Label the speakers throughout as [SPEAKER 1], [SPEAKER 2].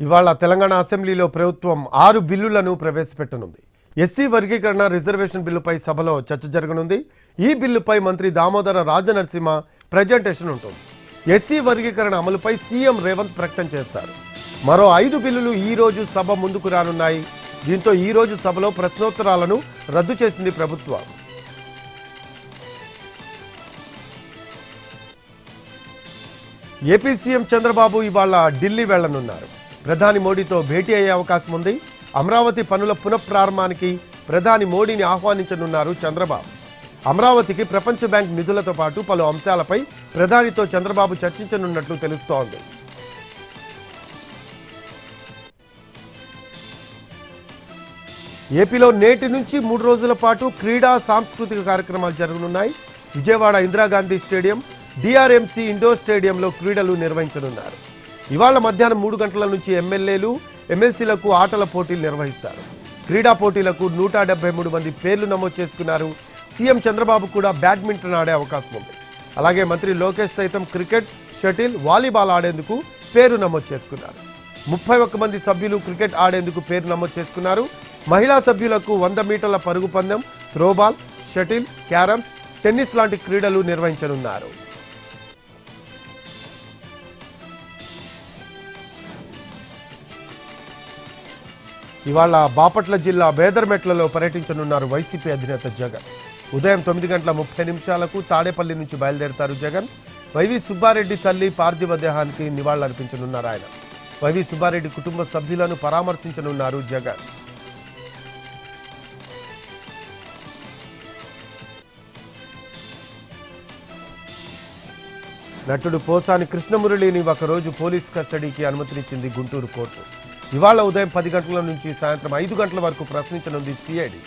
[SPEAKER 1] ఇవాళ తెలంగాణ అసెంబ్లీలో ప్రభుత్వం 6 బిల్లులను ప్రవేశపెట్టనుంది. ఎస్సీ వర్గీకరణ రిజర్వేషన్ బిల్లుపై సభలో చర్చ జరగనుంది. ఈ బిల్లుపై మంత్రి దామోదర రాజనరసింహ ప్రజెంటేషన్ ఉంటుంది. ఎస్సీ వర్గీకరణ అమలుపై సీఎం రేవంత్ ప్రకటన చేస్తారు. మరో 5 బిల్లులు ఈ రోజు సభ ముందుకు రానున్నాయి. దీంతో ఈ రోజు సభలో ప్రశ్నోత్తరాలను రద్దు చేసింది ప్రభుత్వం. ఏపీ సీఎం చంద్రబాబు ఇవాళ ఢిల్లీ వెళ్లనున్నారు. ప్రధాని మోడీతో భేటీ అయ్యే అవకాశం ఉంది. అమరావతి పనుల పునఃప్రారంభానికి ప్రధాని మోడీని ఆహ్వానించనున్నారు చంద్రబాబు. అమరావతికి ప్రపంచ బ్యాంక్ నిధులతో పాటు పలు అంశాలపై ప్రధానితో చంద్రబాబు చర్చించనున్నట్లు తెలుస్తోంది. ఏపీలో నేటి నుంచి 3 రోజుల పాటు క్రీడా సాంస్కృతిక కార్యక్రమాలు జరగనున్నాయి. విజయవాడ ఇందిరాగాంధీ స్టేడియం, డిఆర్ఎంసీ ఇండోర్ స్టేడియంలో క్రీడలు నిర్వహించనున్నారు. ఇవాళ మధ్యాహ్నం 3 గంటల నుంచి ఎమ్మెల్యేలు, ఎమ్మెల్సీలకు ఆటల పోటీలు నిర్వహిస్తారు. క్రీడా పోటీలకు 173 మంది పేర్లు నమోదు చేసుకున్నారు. సీఎం చంద్రబాబు కూడా బ్యాడ్మింటన్ ఆడే అవకాశం ఉంది. అలాగే మంత్రి లోకేష్ సైతం క్రికెట్, షటిల్, వాలీబాల్ ఆడేందుకు పేరు నమోదు చేసుకున్నారు. 31 మంది సభ్యులు క్రికెట్ ఆడేందుకు పేరు నమోదు చేసుకున్నారు. మహిళా సభ్యులకు 100 మీటర్ల పరుగు పందెం, త్రోబాల్, షటిల్, క్యారమ్స్, టెన్నిస్ లాంటి క్రీడలు నిర్వహించనున్నారు. ఇవాళ బాపట్ల జిల్లా బేదర్మెట్లలో పర్యటించనున్నారు వైసీపీ అధినేత జగన్. ఉదయం 9:30 తాడేపల్లి నుంచి బయలుదేరతారు జగన్. వైవి సుబ్బారెడ్డి తల్లి పార్థివ దేహానికి నివాళులర్పించనున్నారు ఆయన. వైవి సుబ్బారెడ్డి కుటుంబ సభ్యులను పరామర్శించనున్నారు జగన్. నటుడు పోసాని కృష్ణమురళిని ఒకరోజు పోలీస్ కస్టడీకి అనుమతినిచ్చింది గుంటూరు కోర్టు. ఇవాళ ఉదయం 10 గంటల నుంచి సాయంత్రం 5 గంటల వరకు ప్రశ్నించనుంది సిఐడి.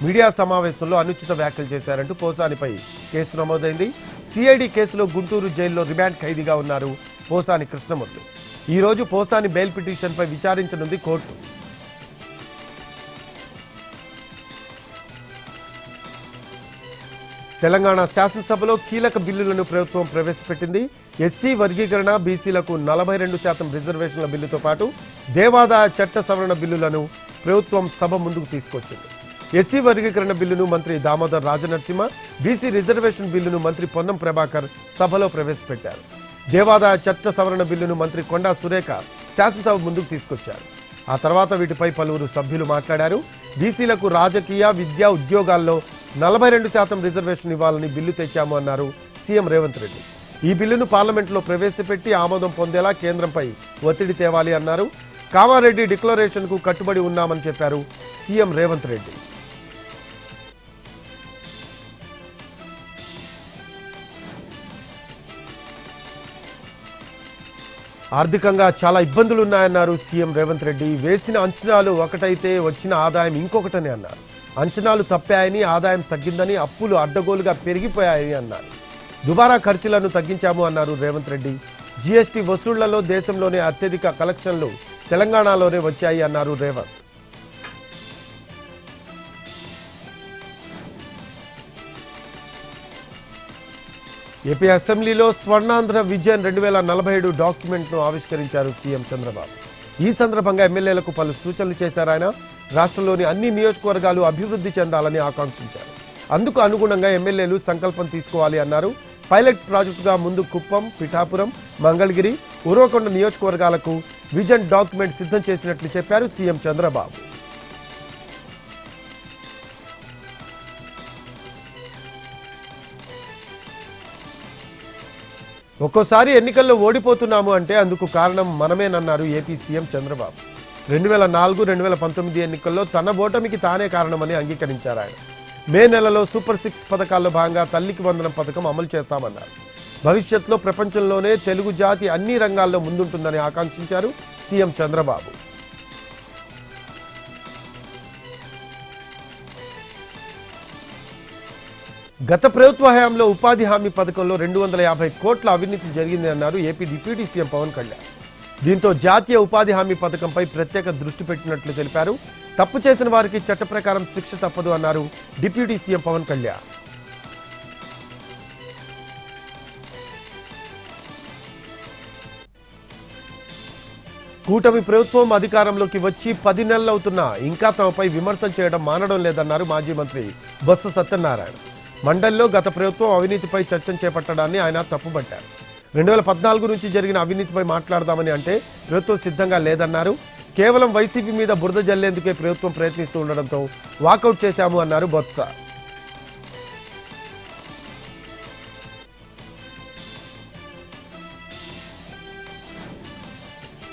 [SPEAKER 1] మీడియా సమావేశంలో అనుచిత వ్యాఖ్యలు చేశారంటూ పోసానిపై కేసు నమోదైంది. సిఐడి కేసులో గుంటూరు జైల్లో రిమాండ్ ఖైదీగా ఉన్నారు పోసాని కృష్ణమురళి. ఈ రోజు పోసాని బెయిల్ పిటిషన్పై విచారించనుంది కోర్టు. తెలంగాణ శాసనసభలో కీలక బిల్లులను ప్రభుత్వం ప్రవేశపెట్టింది. ఎస్సీ వర్గీకరణ, బీసీలకు 42% రిజర్వేషన్ల బిల్లుతో పాటు దేవాదాయ చట్ట సవరణ బిల్లులను ప్రభుత్వం సభ ముందుకు తీసుకొచ్చింది. ఎస్సీ వర్గీకరణ బిల్లును మంత్రి దామోదర్ రాజనరసింహ, బీసీ రిజర్వేషన్ బిల్లును మంత్రి పొన్నం ప్రభాకర్ సభలో ప్రవేశపెట్టారు. దేవాదాయ చట్ట సవరణ బిల్లును మంత్రి కొండా సురేఖ శాసనసభ ముందుకు తీసుకొచ్చారు. ఆ తర్వాత వీటిపై పలువురు సభ్యులు మాట్లాడారు. బీసీలకు రాజకీయ, విద్యా, ఉద్యోగాల్లో 42% రిజర్వేషన్ ఇవ్వాలని బిల్లు తెచ్చాము అన్నారు సీఎం రేవంత్ రెడ్డి. ఈ బిల్లును పార్లమెంట్లో ప్రవేశపెట్టి ఆమోదం పొందేలా కేంద్రంపై ఒత్తిడి తేవాలి అన్నారు. కామారెడ్డి డిక్లరేషన్కు కట్టుబడి ఉన్నామని చెప్పారు సీఎం రేవంత్ రెడ్డి. ఆర్థికంగా చాలా ఇబ్బందులున్నాయన్నారు సీఎం రేవంత్ రెడ్డి. వేసిన అంచనాలు ఒకటైతే వచ్చిన ఆదాయం ఇంకొకటని అన్నారు. అంచనాలు తప్పాయని, ఆదాయం తగ్గిందని, అప్పులు అడ్డగోలుగా పెరిగిపోయాయని అన్నారు. దుబారా ఖర్చులను తగ్గించాము అన్నారు రేవంత్ రెడ్డి. జీఎస్టీ వసూళ్లలో దేశంలోనే అత్యధిక కలెక్షన్లు తెలంగాణలోనే వచ్చాయి అన్నారు రేవంత్. ఏపీ అసెంబ్లీలో స్వర్ణాంధ్ర విజన్ 2047 డాక్యుమెంట్ను ఆవిష్కరించారు సీఎం చంద్రబాబు. ఈ సందర్భంగా ఎమ్మెల్యేలకు పలు సూచనలు చేశారు ఆయన. రాష్ట్రంలోని అన్ని నియోజకవర్గాలు అభివృద్ధి చెందాలని ఆకాంక్షించారు. అందుకు అనుగుణంగా ఎమ్మెల్యేలు సంకల్పం తీసుకోవాలి అన్నారు. పైలట్ ప్రాజెక్టుగా ముందు కుప్పం, పిఠాపురం, మంగళగిరి, ఉరవకొండ నియోజకవర్గాలకు విజన్ డాక్యుమెంట్ సిద్ధం చేసినట్లు చెప్పారు సీఎం చంద్రబాబు. ఒక్కోసారి ఎన్నికల్లో ఓడిపోతున్నాము అంటే అందుకు కారణం మనమేనన్నారు ఏపీ సీఎం చంద్రబాబు. 2004, 2019 ఎన్నికల్లో తన ఓటమికి తానే కారణమని అంగీకరించారు ఆయన. మే నెలలో సూపర్ 6 పథకాల్లో భాగంగా తల్లికి వందనం పథకం అమలు చేస్తామన్నారు. భవిష్యత్తులో ప్రపంచంలోనే తెలుగు జాతి అన్ని రంగాల్లో ముందుంటుందని ఆకాంక్షించారు సీఎం చంద్రబాబు. గత ప్రభుత్వ హయాంలో ఉపాధి హామీ పథకంలో 250 కోట్ల అవినీతి జరిగింది అన్నారు AP deputy CM Pawan Kalyan. దీంతో జాతీయ ఉపాధి హామీ పథకంపై ప్రత్యేక దృష్టి పెట్టినట్లు తెలిపారు. తప్పు చేసిన వారికి చట్ట ప్రకారం శిక్ష తప్పదు అన్నారు డిప్యూటీ సీఎం పవన్ కళ్యాణ్. కూటమి ప్రభుత్వం అధికారంలోకి వచ్చి 10 నెలలవుతున్నా ఇంకా తమపై విమర్శలు చేయడం మానడం లేదన్నారు మాజీ మంత్రి బొత్స సత్యనారాయణ. మండలిలో గత ప్రభుత్వం అవినీతిపై చర్చను చేపట్టడాన్ని ఆయన తప్పుపట్టారు. 2014 నుంచి జరిగిన అవినీతిపై మాట్లాడదామని అంటే ప్రభుత్వం సిద్ధంగా లేదన్నారు. కేవలం వైసీపీ మీద బురద జల్లేందుకే ప్రభుత్వం ప్రయత్నిస్తూ ఉండడంతో వాకౌట్ చేశాము అన్నారు బొత్స.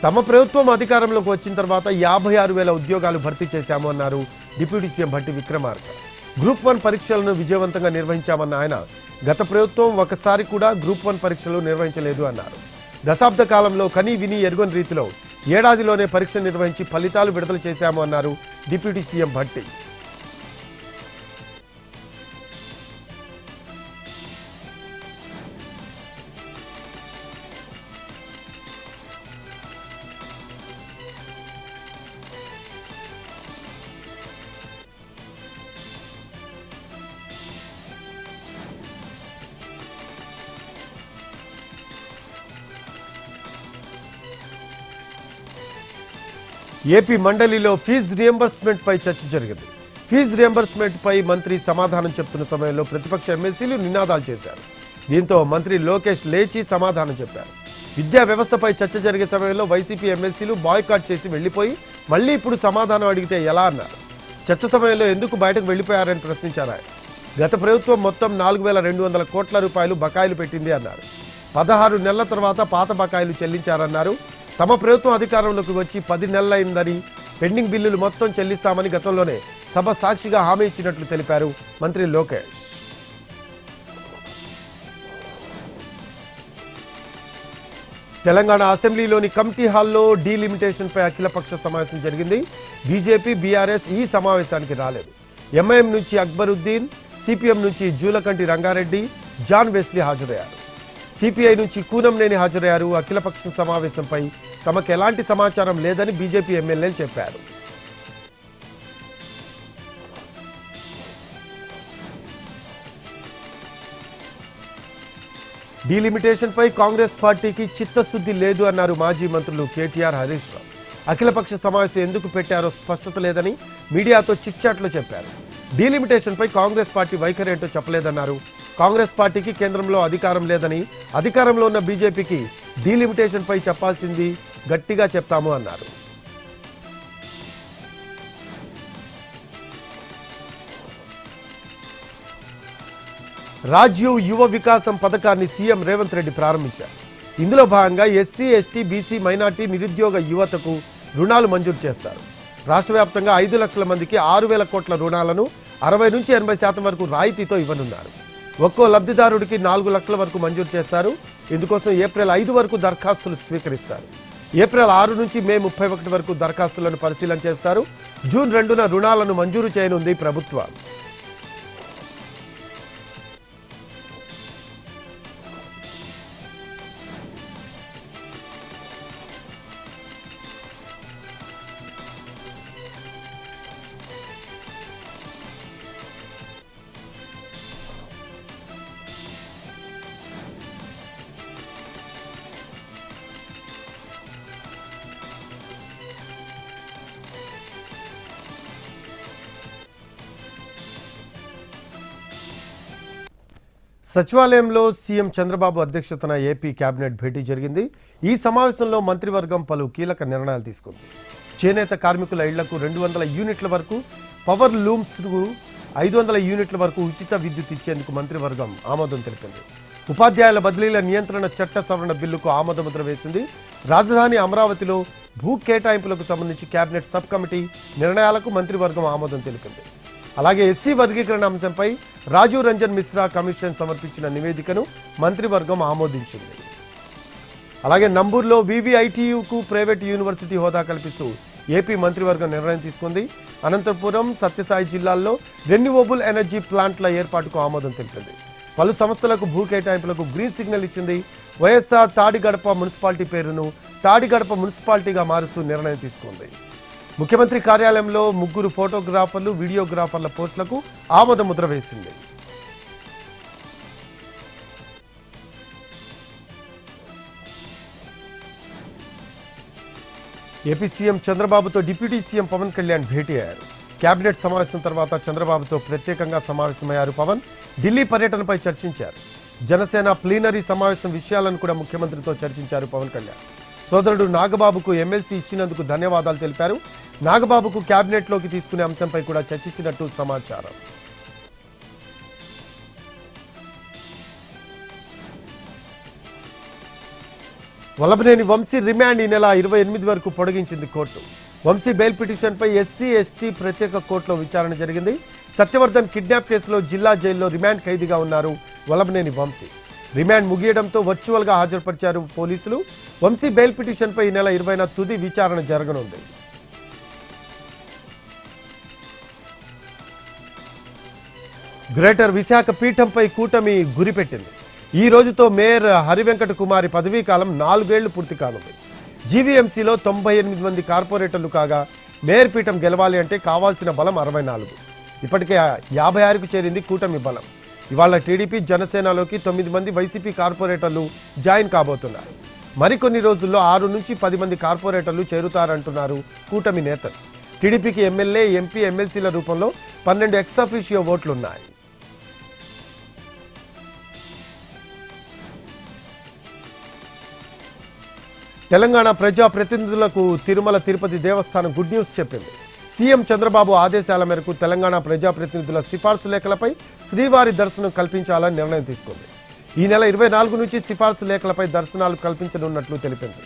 [SPEAKER 1] తమ ప్రభుత్వం అధికారంలోకి వచ్చిన తర్వాత 56,000 ఉద్యోగాలు భర్తీ చేశాము అన్నారు deputy CM Bhatti Vikramarka. Group 1 పరీక్షలను విజయవంతంగా నిర్వహించామన్న ఆయన గత ప్రభుత్వం ఒకసారి కూడా గ్రూప్ 1 పరీక్షలు నిర్వహించలేదు అన్నారు. దశాబ్ద కాలంలో కనీ విని ఎరుగని రీతిలో ఏడాదిలోనే పరీక్ష నిర్వహించి ఫలితాలు విడుదల చేశాము అన్నారు డిప్యూటీ సీఎం భట్టి. ఏపీ మండలిలో ఫీజు రియంబర్స్మెంట్ పై చర్చ జరిగింది. ఫీజు రియంబర్స్మెంట్ పై మంత్రి సమాధానం చెప్తున్న సమయంలో ప్రతిపక్ష ఎమ్మెల్సీలు నినాదాలు చేశారు. దీంతో మంత్రి లోకేష్ లేచి సమాధానం చెప్పారు. విద్యా వ్యవస్థపై చర్చ జరిగే సమయంలో వైసీపీ ఎమ్మెల్సీలు బాయ్కాట్ చేసి వెళ్లిపోయి మళ్లీ ఇప్పుడు సమాధానం అడిగితే ఎలా అన్నారు. చర్చ సమయంలో ఎందుకు బయటకు వెళ్లిపోయారని ప్రశ్నించారు ఆయన. గత ప్రభుత్వం మొత్తం 4,200 కోట్ల రూపాయలు బకాయిలు పెట్టింది అన్నారు. 16 నెలల తర్వాత పాత బకాయిలు చెల్లించారన్నారు. తమ ప్రభుత్వం అధికారంలోకి వచ్చి 10 నెలలైందని పెండింగ్ బిల్లులు మొత్తం చెల్లిస్తామని గతంలోనే సభ సాక్షిగా హామీ ఇచ్చినట్లు తెలిపారు మంత్రి లోకేష్. తెలంగాణ అసెంబ్లీలోని కమిటీ హాల్లో డీలిమిటేషన్ పై అఖిలపక్ష సమావేశం జరిగింది. బీజేపీ, బీఆర్ఎస్ ఈ సమావేశానికి రాలేదు. ఎంఐఎం నుంచి అక్బరుద్దీన్, సిపిఎం నుంచి జూలకంటి రంగారెడ్డి, జాన్ వెస్లీ హాజరయ్యారు. సిపిఐ నుంచి కూనంనేని హాజరయ్యారు. అఖిలపక్ష సమావేశంపై తమకు ఎలాంటి సమాచారం లేదని బీజేపీ ఎమ్మెల్యేలు చెప్పారు. డీలిమిటేషన్ పై కాంగ్రెస్ పార్టీకి చిత్తశుద్ధి లేదు అన్నారు మాజీ మంత్రులు కేటీఆర్, హరీష్ రావు. అఖిలపక్ష సమావేశం ఎందుకు పెట్టారో స్పష్టత లేదని మీడియాతో చిట్చాట్లో చెప్పారు. డీలిమిటేషన్ పై కాంగ్రెస్ పార్టీ వైఖరి ఏంటో చెప్పలేదన్నారు. కాంగ్రెస్ పార్టీకి కేంద్రంలో అధికారం లేదని, అధికారంలో ఉన్న బీజేపీకి డీలిమిటేషన్ పై చెప్పాల్సింది గట్టిగా చెప్తాము అన్నారు. రాజీవ్ యువ వికాసం పథకాన్ని సీఎం రేవంత్ రెడ్డి ప్రారంభించారు. ఇందులో భాగంగా ఎస్సీ, ఎస్టీ, బీసీ, మైనార్టీ, నిరుద్యోగ యువతకు రుణాలు మంజూరు చేస్తారు. రాష్ట్ర వ్యాప్తంగా 5 లక్షల మందికి 6,000 కోట్ల రుణాలను 60 నుంచి 80% వరకు రాయితీతో ఇవ్వనున్నారు. ఒక్కో లబ్ధిదారుడికి 4 లక్షల వరకు మంజూరు చేస్తారు. ఇందుకోసం ఏప్రిల్ 5 వరకు దరఖాస్తులు స్వీకరిస్తారు. ఏప్రిల్ 6 నుంచి మే 31 వరకు దరఖాస్తులను పరిశీలన చేస్తారు. జూన్ 2న రుణాలను మంజూరు చేయనుంది ప్రభుత్వం. సచివాలయంలో సీఎం చంద్రబాబు అధ్యక్షతన ఏపీ కేబినెట్ భేటీ జరిగింది. ఈ సమావేశంలో మంత్రివర్గం పలు కీలక నిర్ణయాలు తీసుకుంది. చేనేత కార్మికుల ఇళ్లకు 200 యూనిట్ల వరకు, పవర్ లూమ్స్కు 500 యూనిట్ల వరకు ఉచిత విద్యుత్ ఇచ్చేందుకు మంత్రివర్గం ఆమోదం తెలిపింది. ఉపాధ్యాయుల బదిలీల నియంత్రణ చట్ట సవరణ బిల్లుకు ఆమోదముద్ర వేసింది. రాజధాని అమరావతిలో భూ కేటాయింపులకు సంబంధించి కేబినెట్ సబ్ కమిటీ నిర్ణయాలకు మంత్రివర్గం ఆమోదం తెలిపింది. అలాగే ఎస్సీ వర్గీకరణ అంశంపై రాజీవ్ రంజన్ మిశ్రా కమిషన్ సమర్పించిన నివేదికను మంత్రివర్గం ఆమోదించింది. అలాగే నంబూర్లో వివిఐటియుకు ప్రైవేట్ యూనివర్సిటీ హోదా కల్పిస్తూ ఏపీ మంత్రివర్గం నిర్ణయం తీసుకుంది. అనంతపురం, సత్యసాయి జిల్లాల్లో రెన్యూవబుల్ ఎనర్జీ ప్లాంట్ల ఏర్పాటుకు ఆమోదం తెలిపింది. పలు సంస్థలకు భూ కేటాయింపులకు గ్రీన్ సిగ్నల్ ఇచ్చింది. వైఎస్ఆర్ తాడిగడప మున్సిపాలిటీ పేరును తాడిగడప మున్సిపాలిటీగా మారుస్తూ నిర్ణయం తీసుకుంది. ముఖ్యమంత్రి కార్యాలయంలో 3 ఫోటోగ్రాఫర్లు, వీడియోగ్రాఫర్ల పోస్టులకు ఆమోద ముద్ర వేసింది. ఏపీ సీఎం చంద్రబాబుతో డిప్యూటీ సీఎం పవన్ కళ్యాణ్ భేటీ అయ్యారు. కేబినెట్ సమావేశం తర్వాత చంద్రబాబుతో ప్రత్యేకంగా సమావేశమయ్యారు పవన్. ఢిల్లీ పర్యటనపై చర్చించారు. జనసేన ప్లీనరీ సమావేశం విషయాలను కూడా ముఖ్యమంత్రితో చర్చించారు పవన్ కళ్యాణ్. సోదరుడు నాగబాబుకు ఎమ్మెల్సీ ఇచ్చినందుకు ధన్యవాదాలు తెలిపారు. నాగబాబుకు కేబినెట్లోకి తీసుకునే అంశంపై కూడా చర్చించినట్టు సమాచారం. వల్లభనేని వంశీ రిమాండ్ ఈ నెల 28 వరకు పొడిగించింది కోర్టు. వంశీ బెయిల్ పిటిషన్పై ఎస్సీ ఎస్టీ ప్రత్యేక కోర్టులో విచారణ జరిగింది. సత్యవర్ధన్ కిడ్నాప్ కేసులో జిల్లా జైల్లో రిమాండ్ ఖైదీగా ఉన్నారు వల్లభనేని వంశీ. రిమాండ్ ముగియడంతో వర్చువల్గా హాజరుపరిచారు పోలీసులు. వంశీ బెయిల్ పిటిషన్పై ఈ నెల 20న తుది విచారణ జరగనుంది. గ్రేటర్ విశాఖ పీఠంపై కూటమి గురిపెట్టింది. ఈ రోజుతో మేయర్ హరివెంకట కుమారి పదవీ కాలం 4 ఏళ్లు పూర్తి కానుంది. జీవీఎంసీలో 98 మంది కార్పొరేటర్లు కాగా మేయర్ పీఠం గెలవాలి అంటే కావాల్సిన బలం 64. ఇప్పటికే 56కు చేరింది కూటమి బలం. ఇవాళ టీడీపీ జనసేనలోకి 9 మంది వైసీపీ కార్పొరేటర్లు జాయిన్ కాబోతున్నారు. మరికొన్ని రోజుల్లో 6 నుంచి 10 మంది కార్పొరేటర్లు చేరుతారంటున్నారు కూటమి నేతలు. టీడీపీకి ఎమ్మెల్యే, ఎంపీ, ఎమ్మెల్సీల రూపంలో 12 ఎక్స్-అఫీషియో ఓట్లున్నాయి. తెలంగాణ ప్రజాప్రతినిధులకు తిరుమల తిరుపతి దేవస్థానం గుడ్ న్యూస్ చెప్పింది. సీఎం చంద్రబాబు ఆదేశాల మేరకు తెలంగాణ ప్రజాప్రతినిధుల సిఫార్సు లేఖలపై శ్రీవారి దర్శనం కల్పించాలని నిర్ణయం తీసుకుంది. ఈ నెల 24 నుంచి సిఫార్సు లేఖలపై దర్శనాలు కల్పించనున్నట్లు తెలిపింది.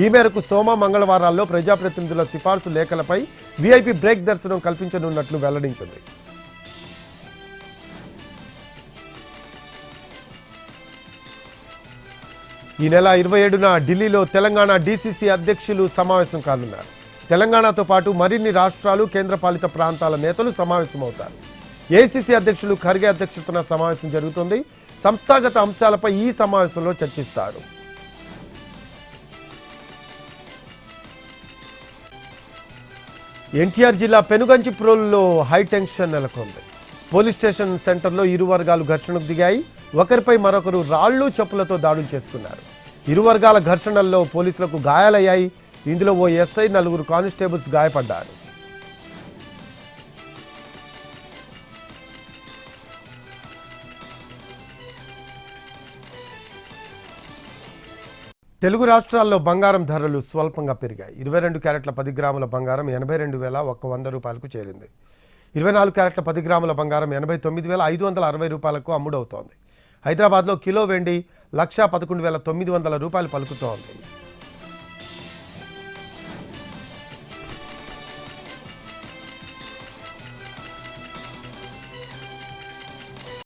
[SPEAKER 1] ఈ మేరకు సోమ, మంగళవారాల్లో ప్రజాప్రతినిధుల సిఫార్సు లేఖలపై వీఐపీ బ్రేక్ దర్శనం కల్పించనున్నట్లు వెల్లడించింది. ఈ నెల 27న ఢిల్లీలో తెలంగాణ డీసీసీ అధ్యక్షులు సమావేశం కానున్నారు. తెలంగాణతో పాటు మరిన్ని రాష్ట్రాలు, కేంద్రపాలిత ప్రాంతాల నేతలు సమావేశమవుతారు. ఏఐసీసీ అధ్యక్షులు ఖర్గే అధ్యక్షతన సమావేశం జరుగుతుంది. సంస్థాగత అంశాలపై ఈ సమావేశంలో చర్చిస్తారు. ఎన్టీఆర్ జిల్లా పెనుగంచిప్రోలులో హైటెన్షన్ నెలకొంది. పోలీస్ స్టేషన్ సెంటర్లో ఇరు వర్గాలు ఘర్షణకు దిగాయి. ఒకరిపై మరొకరు రాళ్లు, చెప్పులతో దాడులు చేసుకున్నారు. ఇరు వర్గాల ఘర్షణల్లో పోలీసులకు గాయాలయ్యాయి. ఇందులో ఓ ఎస్ఐ, 4 కానిస్టేబుల్స్ గాయపడ్డారు. తెలుగు రాష్ట్రాల్లో బంగారం ధరలు స్వల్పంగా పెరిగాయి. 22 క్యారెట్ల 10 గ్రాముల బంగారం 82,100 రూపాయలకు చేరింది. 24 క్యారెట్ల 10 గ్రాముల బంగారం 89,560 రూపాయలకు అమ్ముడవుతోంది. హైదరాబాద్లో కిలో వెండి 1,11,900 రూపాయలు పలుకుతోంది.